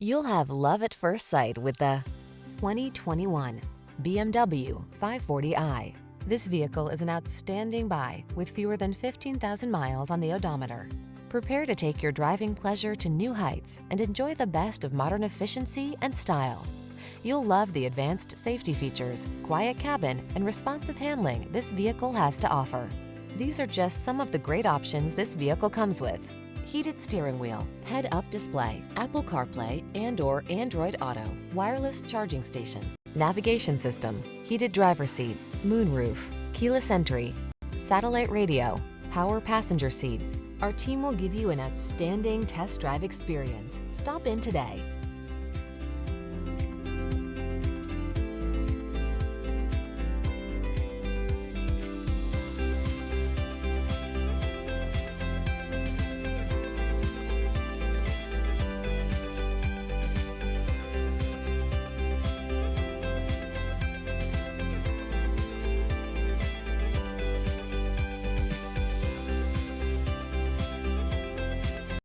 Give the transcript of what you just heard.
You'll have love at first sight with the 2021 BMW 540i. This vehicle is an outstanding buy with fewer than 15,000 miles on the odometer. Prepare to take your driving pleasure to new heights and enjoy the best of modern efficiency and style. You'll love the advanced safety features, quiet cabin, and responsive handling this vehicle has to offer. These are just some of the great options this vehicle comes with: heated steering wheel, head-up display, Apple CarPlay and/or Android Auto, wireless charging station, navigation system, heated driver's seat, moonroof, keyless entry, satellite radio, power passenger seat. Our team will give you an outstanding test drive experience. Stop in today.